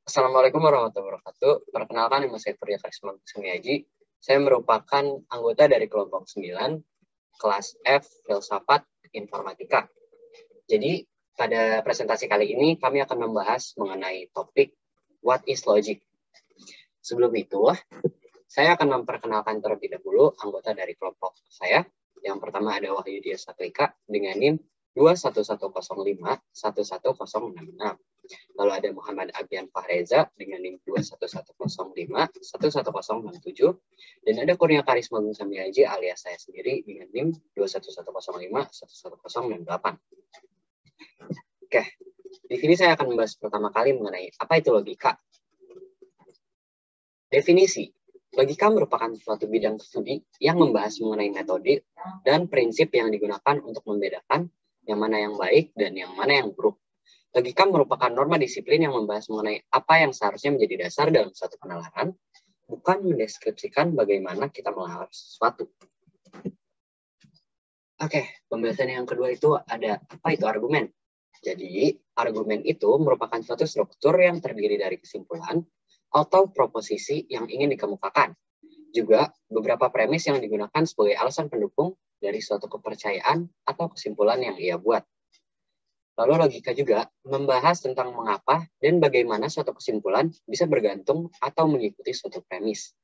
Assalamualaikum warahmatullahi wabarakatuh. Perkenalkan, nama saya Purya Karisma Sumiaji. Saya merupakan anggota dari kelompok 9, kelas F, Filsafat Informatika. Jadi, pada presentasi kali ini, kami akan membahas mengenai topik What is Logic? Sebelum itu, saya akan memperkenalkan terlebih dahulu anggota dari kelompok saya. Yang pertama ada Wahyu Dia Satlika dengan NIM 21105-11066. Lalu ada Muhammad Abian Fahreza dengan NIM 21105-11067. Dan ada Kurnia Karisma Samiaji alias saya sendiri dengan NIM 21105-11068. Oke, di sini saya akan membahas pertama kali mengenai apa itu logika. Definisi. Logika merupakan suatu bidang studi yang membahas mengenai metode dan prinsip yang digunakan untuk membedakan yang mana yang baik dan yang mana yang buruk. Logika merupakan norma disiplin yang membahas mengenai apa yang seharusnya menjadi dasar dalam suatu penalaran, bukan mendeskripsikan bagaimana kita melakukan sesuatu. Oke, pembahasan yang kedua itu ada apa itu argumen. Jadi, argumen itu merupakan suatu struktur yang terdiri dari kesimpulan atau proposisi yang ingin dikemukakan. Juga beberapa premis yang digunakan sebagai alasan pendukung dari suatu kepercayaan atau kesimpulan yang ia buat. Lalu logika juga membahas tentang mengapa dan bagaimana suatu kesimpulan bisa bergantung atau mengikuti suatu premis.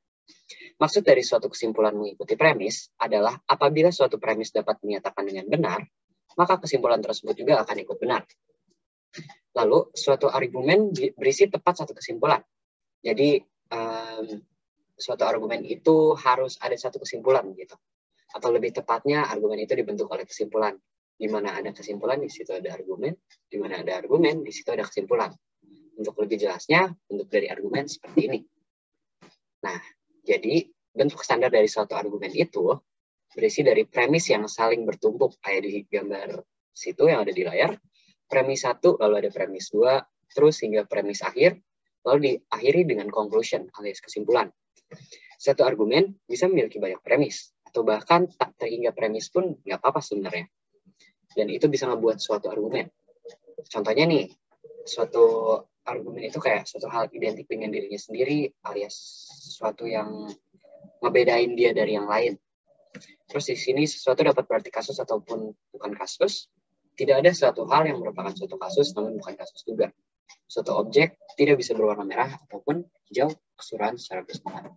Maksud dari suatu kesimpulan mengikuti premis adalah apabila suatu premis dapat dinyatakan dengan benar, maka kesimpulan tersebut juga akan ikut benar. Lalu suatu argumen berisi tepat satu kesimpulan. Jadi suatu argumen itu harus ada satu kesimpulan gitu. Atau lebih tepatnya argumen itu dibentuk oleh kesimpulan. Di mana ada kesimpulan, di situ ada argumen. Di mana ada argumen, di situ ada kesimpulan. Untuk lebih jelasnya, bentuk dari argumen seperti ini. Nah, jadi bentuk standar dari suatu argumen itu berisi dari premis yang saling bertumpuk. Kayak di gambar situ yang ada di layar. Premis 1, lalu ada premis 2, terus hingga premis akhir. Lalu diakhiri dengan conclusion alias kesimpulan. Satu argumen bisa memiliki banyak premis, atau bahkan tak terhingga premis pun nggak apa-apa sebenarnya. Dan itu bisa ngebuat suatu argumen. Contohnya nih, suatu argumen itu kayak suatu hal identik dengan dirinya sendiri, alias sesuatu yang ngebedain dia dari yang lain. Terus di sini sesuatu dapat berarti kasus ataupun bukan kasus. Tidak ada suatu hal yang merupakan suatu kasus, namun bukan kasus juga. Suatu objek tidak bisa berwarna merah ataupun hijau keseluruhan secara bersamaan.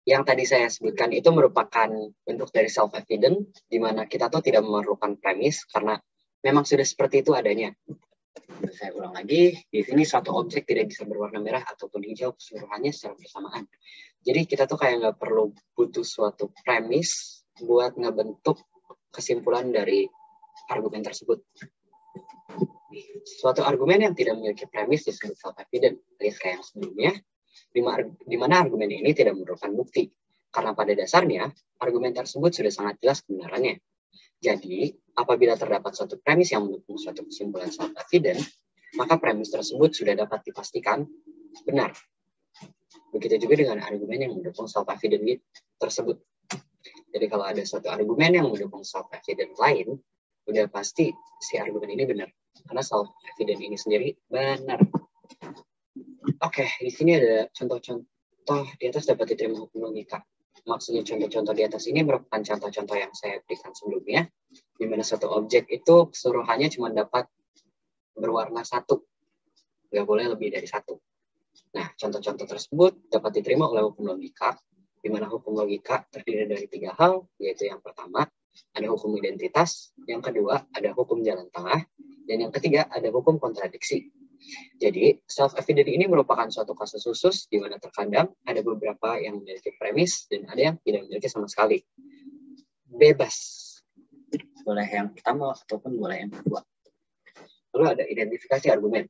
Yang tadi saya sebutkan itu merupakan bentuk dari self-evident, di mana kita tuh tidak memerlukan premis karena memang sudah seperti itu adanya. Saya ulang lagi, di sini suatu objek tidak bisa berwarna merah ataupun hijau keseluruhannya secara bersamaan. Jadi kita tuh kayak nggak perlu butuh suatu premis buat ngebentuk kesimpulan dari argumen tersebut. Suatu argumen yang tidak memiliki premis disebut self-evident, alias kayak yang sebelumnya, di mana argumen ini tidak memerlukan bukti. Karena pada dasarnya, argumen tersebut sudah sangat jelas kebenarannya. Jadi, apabila terdapat suatu premis yang mendukung suatu kesimpulan self-evident, maka premis tersebut sudah dapat dipastikan benar. Begitu juga dengan argumen yang mendukung self-evident tersebut. Jadi, kalau ada suatu argumen yang mendukung self-evident lain, udah pasti si argumen ini benar. Karena self-evident ini sendiri benar. Oke, di sini ada contoh-contoh di atas dapat diterima hukum logika. Maksudnya contoh-contoh di atas ini merupakan contoh-contoh yang saya berikan sebelumnya, di mana suatu objek itu keseluruhannya cuma dapat berwarna satu, nggak boleh lebih dari satu. Nah, contoh-contoh tersebut dapat diterima oleh hukum logika, di mana hukum logika terdiri dari 3 hal, yaitu yang pertama, ada hukum identitas, yang kedua, ada hukum jalan tengah, dan yang ketiga, ada hukum kontradiksi. Jadi, self-evident ini merupakan suatu kasus khusus di mana terkadang ada beberapa yang memiliki premis dan ada yang tidak memiliki sama sekali. Bebas. Boleh yang pertama ataupun boleh yang kedua. Lalu ada identifikasi argumen.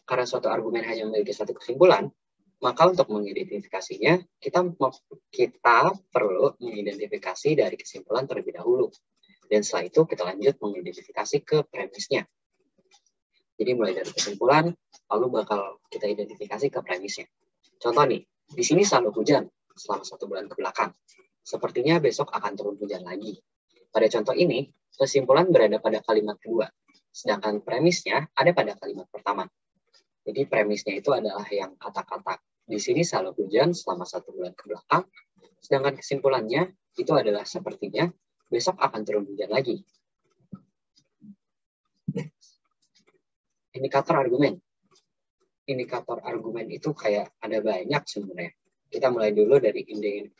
Karena suatu argumen hanya memiliki satu kesimpulan, maka untuk mengidentifikasinya, kita perlu mengidentifikasi dari kesimpulan terlebih dahulu. Dan setelah itu kita lanjut mengidentifikasi ke premisnya. Jadi mulai dari kesimpulan, lalu bakal kita identifikasi ke premisnya. Contoh nih, di sini selalu hujan selama 1 bulan ke belakang. Sepertinya besok akan turun hujan lagi. Pada contoh ini, kesimpulan berada pada kalimat kedua, sedangkan premisnya ada pada kalimat pertama. Jadi premisnya itu adalah yang kata-kata di sini selalu hujan selama 1 bulan ke belakang, sedangkan kesimpulannya itu adalah sepertinya besok akan turun hujan lagi. Indikator argumen. Indikator argumen itu kayak ada banyak sebenarnya. Kita mulai dulu dari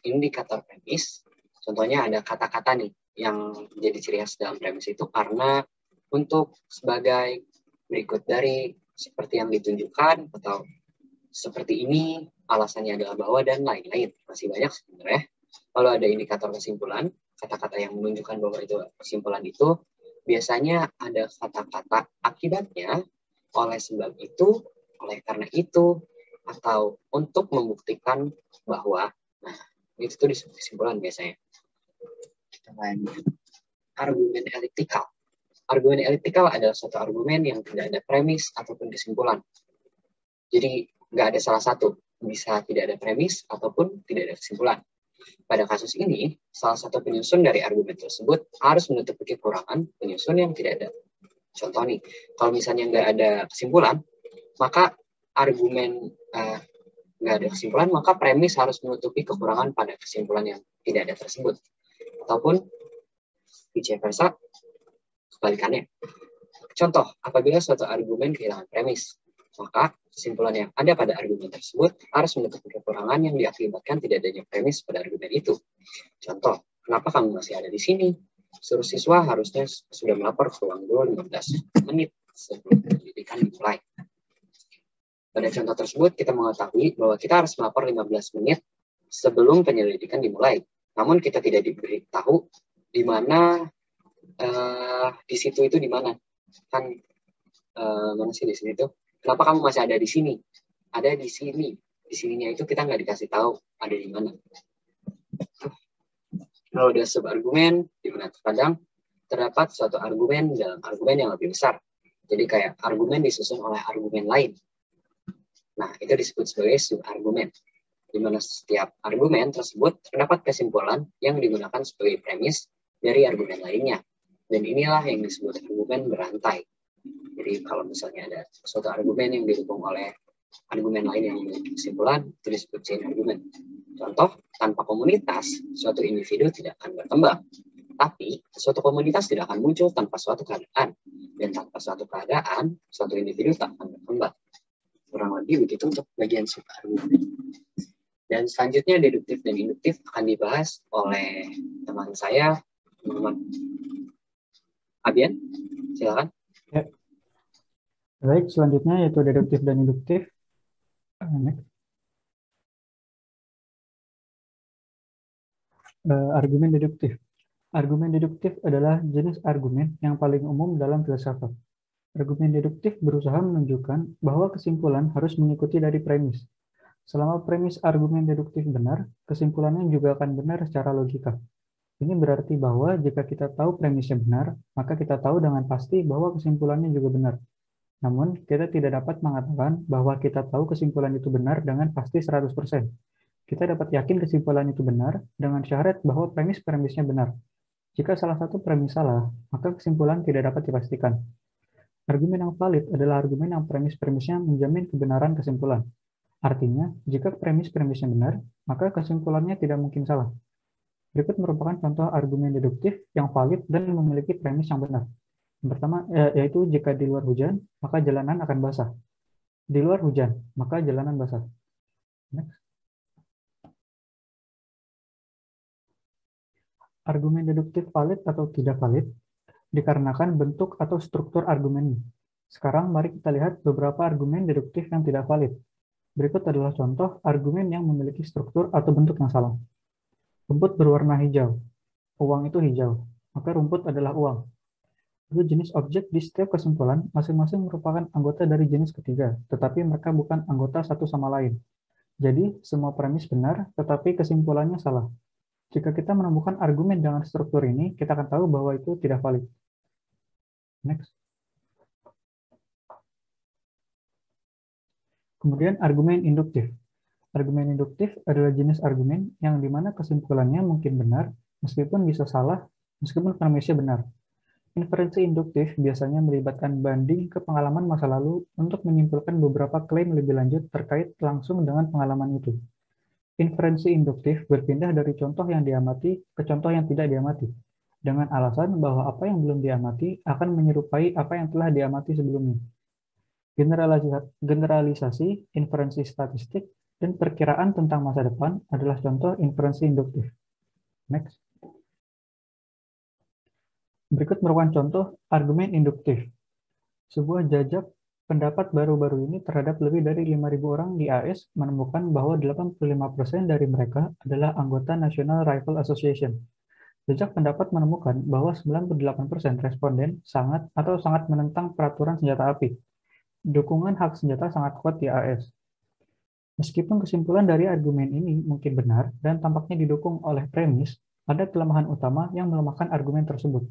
indikator premis. Contohnya ada kata-kata nih yang jadi ciri khas dalam premis itu karena, untuk, sebagai, berikut dari, seperti yang ditunjukkan, atau seperti ini, alasannya adalah bahwa, dan lain-lain. Masih banyak sebenarnya. Kalau ada indikator kesimpulan, kata-kata yang menunjukkan bahwa itu kesimpulan itu, biasanya ada kata-kata akibatnya, oleh sebab itu, oleh karena itu, atau untuk membuktikan bahwa. Nah, itu tuh disebut kesimpulan biasanya. Kita lanjut. Argumen eliptikal. Argumen eliptikal adalah suatu argumen yang tidak ada premis ataupun kesimpulan. Jadi nggak ada salah satu, bisa tidak ada premis ataupun tidak ada kesimpulan. Pada kasus ini, salah satu penyusun dari argumen tersebut harus menutupi kekurangan penyusun yang tidak ada. Contoh nih, kalau misalnya nggak ada kesimpulan, maka argumen nggak ada kesimpulan, maka premis harus menutupi kekurangan pada kesimpulan yang tidak ada tersebut. Ataupun vice versa, kebalikannya. Contoh, apabila suatu argumen kehilangan premis, maka kesimpulan yang ada pada argumen tersebut harus menutupi kekurangan yang diakibatkan tidak adanya premis pada argumen itu. Contoh, kenapa kamu masih ada di sini? Seluruh siswa harusnya sudah melapor ke ruang guru 15 menit sebelum pendidikan dimulai. Pada contoh tersebut, kita mengetahui bahwa kita harus melapor 15 menit sebelum penyelidikan dimulai. Namun kita tidak diberitahu di mana, di situ itu di mana. Kan mana sih di sini tuh? Kenapa kamu masih ada di sini? Ada di sini. Di sininya itu kita nggak dikasih tahu ada di mana. Kalau ada subargumen, di mana terkadang terdapat suatu argumen dalam argumen yang lebih besar. Jadi kayak argumen disusun oleh argumen lain. Nah, itu disebut sebagai subargumen. Di mana setiap argumen tersebut terdapat kesimpulan yang digunakan sebagai premis dari argumen lainnya. Dan inilah yang disebut argumen berantai. Jadi kalau misalnya ada suatu argumen yang didukung oleh argumen lain yang memiliki kesimpulan, itu disebut chain argument. Contoh, tanpa komunitas, suatu individu tidak akan berkembang. Tapi, suatu komunitas tidak akan muncul tanpa suatu keadaan. Dan tanpa suatu keadaan, suatu individu tak akan berkembang. Kurang lebih begitu untuk bagian subargumen. Dan selanjutnya, deduktif dan induktif akan dibahas oleh teman saya, Muhammad Abian. Silakan. Ya. Baik, selanjutnya yaitu deduktif dan induktif. Argumen deduktif. Argumen deduktif adalah jenis argumen yang paling umum dalam filsafat. Argumen deduktif berusaha menunjukkan bahwa kesimpulan harus mengikuti dari premis. Selama premis argumen deduktif benar, kesimpulannya juga akan benar secara logika. Ini berarti bahwa jika kita tahu premisnya benar, maka kita tahu dengan pasti bahwa kesimpulannya juga benar. Namun, kita tidak dapat mengatakan bahwa kita tahu kesimpulan itu benar dengan pasti 100%. Kita dapat yakin kesimpulan itu benar dengan syarat bahwa premis-premisnya benar. Jika salah satu premis salah, maka kesimpulan tidak dapat dipastikan. Argumen yang valid adalah argumen yang premis-premisnya menjamin kebenaran kesimpulan. Artinya, jika premis-premisnya benar, maka kesimpulannya tidak mungkin salah. Berikut merupakan contoh argumen deduktif yang valid dan memiliki premis yang benar. Yang pertama, yaitu jika di luar hujan, maka jalanan akan basah. Di luar hujan, maka jalanan basah. Next. Argumen deduktif valid atau tidak valid dikarenakan bentuk atau struktur argumennya. Sekarang mari kita lihat beberapa argumen deduktif yang tidak valid. Berikut adalah contoh argumen yang memiliki struktur atau bentuk yang salah. Rumput berwarna hijau. Uang itu hijau, maka rumput adalah uang. Dua jenis objek di setiap kesimpulan masing-masing merupakan anggota dari jenis ketiga, tetapi mereka bukan anggota satu sama lain. Jadi, semua premis benar, tetapi kesimpulannya salah. Jika kita menemukan argumen dengan struktur ini, kita akan tahu bahwa itu tidak valid. Next. Kemudian argumen induktif. Argumen induktif adalah jenis argumen yang dimana kesimpulannya mungkin benar, meskipun bisa salah, meskipun premisnya benar. Inferensi induktif biasanya melibatkan banding ke pengalaman masa lalu untuk menyimpulkan beberapa klaim lebih lanjut terkait langsung dengan pengalaman itu. Inferensi induktif berpindah dari contoh yang diamati ke contoh yang tidak diamati, dengan alasan bahwa apa yang belum diamati akan menyerupai apa yang telah diamati sebelumnya. Generalisasi, inferensi statistik, dan perkiraan tentang masa depan adalah contoh inferensi induktif. Next. Berikut merupakan contoh argumen induktif. Sebuah jajak pendapat baru-baru ini terhadap lebih dari 5.000 orang di AS menemukan bahwa 85% dari mereka adalah anggota National Rifle Association. Jajak pendapat menemukan bahwa 98% responden sangat atau sangat menentang peraturan senjata api. Dukungan hak senjata sangat kuat di AS. Meskipun kesimpulan dari argumen ini mungkin benar dan tampaknya didukung oleh premis, ada kelemahan utama yang melemahkan argumen tersebut.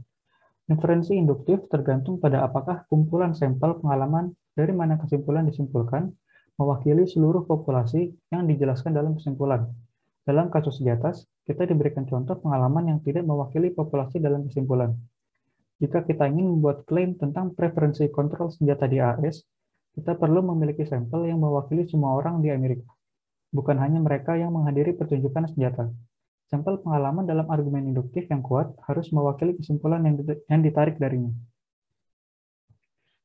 Inferensi induktif tergantung pada apakah kumpulan sampel pengalaman dari mana kesimpulan disimpulkan mewakili seluruh populasi yang dijelaskan dalam kesimpulan. Dalam kasus di atas, kita diberikan contoh pengalaman yang tidak mewakili populasi dalam kesimpulan. Jika kita ingin membuat klaim tentang preferensi kontrol senjata di AS, kita perlu memiliki sampel yang mewakili semua orang di Amerika, bukan hanya mereka yang menghadiri pertunjukan senjata. Sampel pengalaman dalam argumen induktif yang kuat harus mewakili kesimpulan yang ditarik darinya.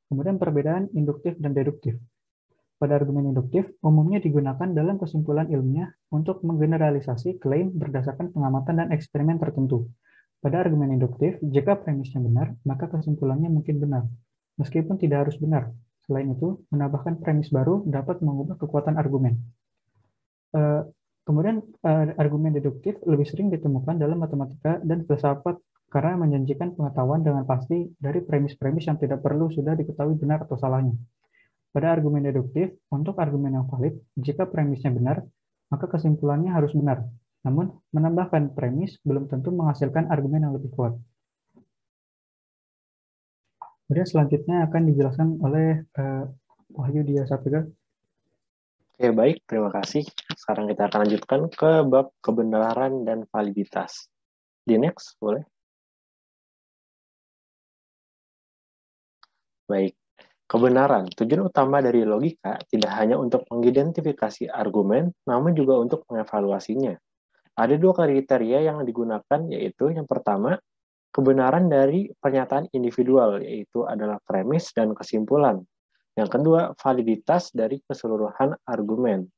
Kemudian perbedaan induktif dan deduktif. Pada argumen induktif, umumnya digunakan dalam kesimpulan ilmiah untuk menggeneralisasi klaim berdasarkan pengamatan dan eksperimen tertentu. Pada argumen induktif, jika premisnya benar, maka kesimpulannya mungkin benar, meskipun tidak harus benar. Selain itu, menambahkan premis baru dapat mengubah kekuatan argumen. Kemudian, argumen deduktif lebih sering ditemukan dalam matematika dan filsafat karena menjanjikan pengetahuan dengan pasti dari premis-premis yang tidak perlu sudah diketahui benar atau salahnya. Pada argumen deduktif, untuk argumen yang valid, jika premisnya benar, maka kesimpulannya harus benar. Namun, menambahkan premis belum tentu menghasilkan argumen yang lebih kuat. Kemudian selanjutnya akan dijelaskan oleh Wahyu Dia Sapiga. Oke, baik. Terima kasih. Sekarang kita akan lanjutkan ke bab kebenaran dan validitas. Di next, boleh? Baik. Kebenaran, tujuan utama dari logika tidak hanya untuk mengidentifikasi argumen, namun juga untuk mengevaluasinya. Ada dua kriteria yang digunakan, yaitu yang pertama, kebenaran dari pernyataan individual, yaitu adalah premis dan kesimpulan. Yang kedua, validitas dari keseluruhan argumen.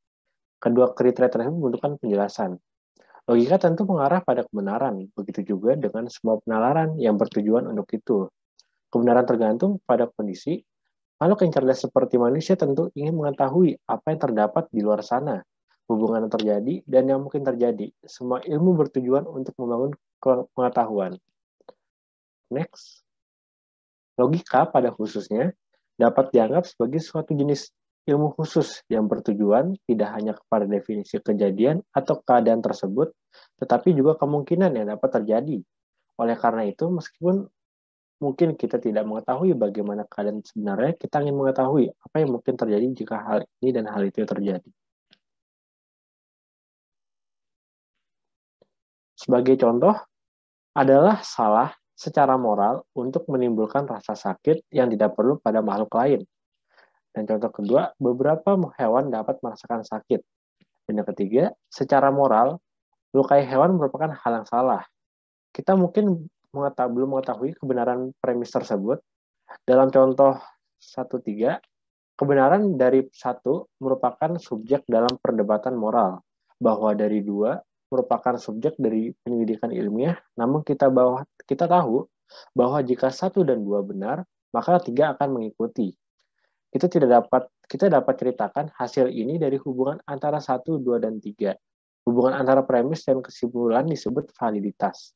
Kedua kriteria tersebut membutuhkan penjelasan. Logika tentu mengarah pada kebenaran, begitu juga dengan semua penalaran yang bertujuan untuk itu. Kebenaran tergantung pada kondisi. Makhluk yang cerdas seperti manusia tentu ingin mengetahui apa yang terdapat di luar sana, hubungan yang terjadi dan yang mungkin terjadi. Semua ilmu bertujuan untuk membangun pengetahuan. Next. Logika pada khususnya dapat dianggap sebagai suatu jenis ilmu khusus yang bertujuan tidak hanya kepada definisi kejadian atau keadaan tersebut, tetapi juga kemungkinan yang dapat terjadi. Oleh karena itu, meskipun mungkin kita tidak mengetahui bagaimana keadaan sebenarnya, kita ingin mengetahui apa yang mungkin terjadi jika hal ini dan hal itu terjadi. Sebagai contoh, adalah salah secara moral untuk menimbulkan rasa sakit yang tidak perlu pada makhluk lain. Dan contoh kedua, beberapa hewan dapat merasakan sakit. Dan yang ketiga, secara moral, melukai hewan merupakan hal yang salah. Kita mungkin belum mengetahui kebenaran premis tersebut. Dalam contoh 1.3, kebenaran dari 1 merupakan subjek dalam perdebatan moral, bahwa dari 2 merupakan subjek dari penyelidikan ilmiah, namun kita tahu bahwa jika 1 dan 2 benar, maka 3 akan mengikuti. Kita dapat ceritakan hasil ini dari hubungan antara 1, 2, dan 3. Hubungan antara premis dan kesimpulan disebut validitas.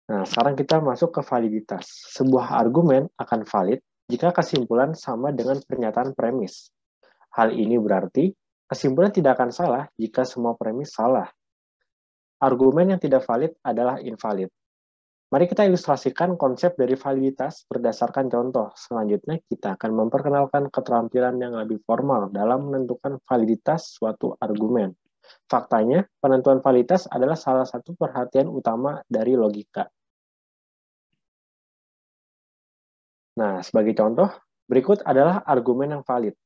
Nah, sekarang kita masuk ke validitas. Sebuah argumen akan valid jika kesimpulan sama dengan pernyataan premis. Hal ini berarti kesimpulan tidak akan salah jika semua premis salah. Argumen yang tidak valid adalah invalid. Mari kita ilustrasikan konsep dari validitas berdasarkan contoh. Selanjutnya, kita akan memperkenalkan keterampilan yang lebih formal dalam menentukan validitas suatu argumen. Faktanya, penentuan validitas adalah salah satu perhatian utama dari logika. Nah, sebagai contoh, berikut adalah argumen yang valid.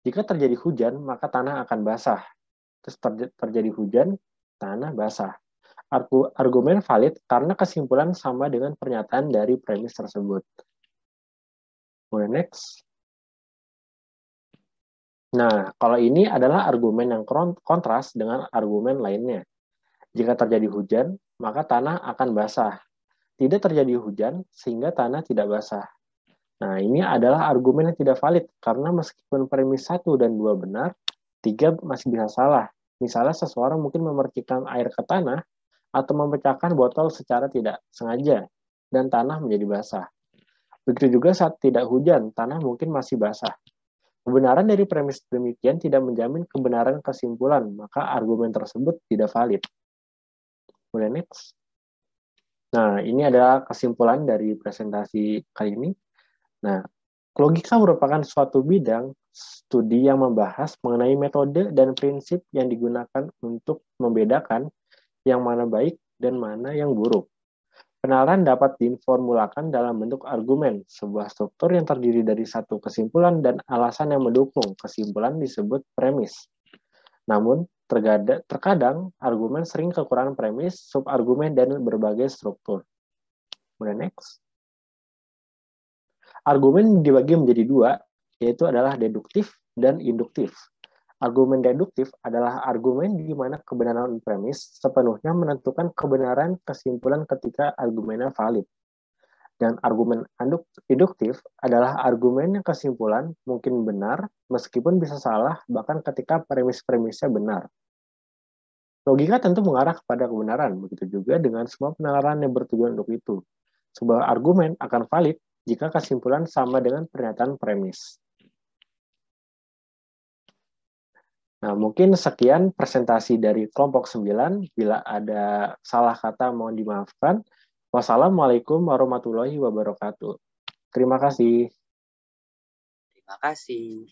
Jika terjadi hujan, maka tanah akan basah. Terus terjadi hujan, tanah basah. Argumen valid karena kesimpulan sama dengan pernyataan dari premis tersebut. Kemudian next. Nah, kalau ini adalah argumen yang kontras dengan argumen lainnya. Jika terjadi hujan, maka tanah akan basah. Tidak terjadi hujan, sehingga tanah tidak basah. Nah, ini adalah argumen yang tidak valid, karena meskipun premis 1 dan 2 benar, 3 masih bisa salah. Misalnya seseorang mungkin memercikan air ke tanah, atau memecahkan botol secara tidak sengaja, dan tanah menjadi basah. Begitu juga saat tidak hujan, tanah mungkin masih basah. Kebenaran dari premis demikian tidak menjamin kebenaran kesimpulan, maka argumen tersebut tidak valid. Kemudian next. Nah, ini adalah kesimpulan dari presentasi kali ini. Nah, logika merupakan suatu bidang studi yang membahas mengenai metode dan prinsip yang digunakan untuk membedakan yang mana baik dan mana yang buruk. Penalaran dapat diformulakan dalam bentuk argumen, sebuah struktur yang terdiri dari satu kesimpulan dan alasan yang mendukung. Kesimpulan disebut premis. Namun, terkadang argumen sering kekurangan premis, subargumen, dan berbagai struktur. Kemudian next. Argumen dibagi menjadi dua, yaitu adalah deduktif dan induktif. Argumen deduktif adalah argumen di mana kebenaran premis sepenuhnya menentukan kebenaran kesimpulan ketika argumennya valid. Dan argumen induktif adalah argumen yang kesimpulan mungkin benar meskipun bisa salah bahkan ketika premis-premisnya benar. Logika tentu mengarah kepada kebenaran, begitu juga dengan semua penalaran yang bertujuan untuk itu. Sebuah argumen akan valid jika kesimpulan sama dengan pernyataan premis. Nah, mungkin sekian presentasi dari kelompok 9. Bila ada salah kata mohon dimaafkan. Wassalamualaikum warahmatullahi wabarakatuh. Terima kasih. Terima kasih.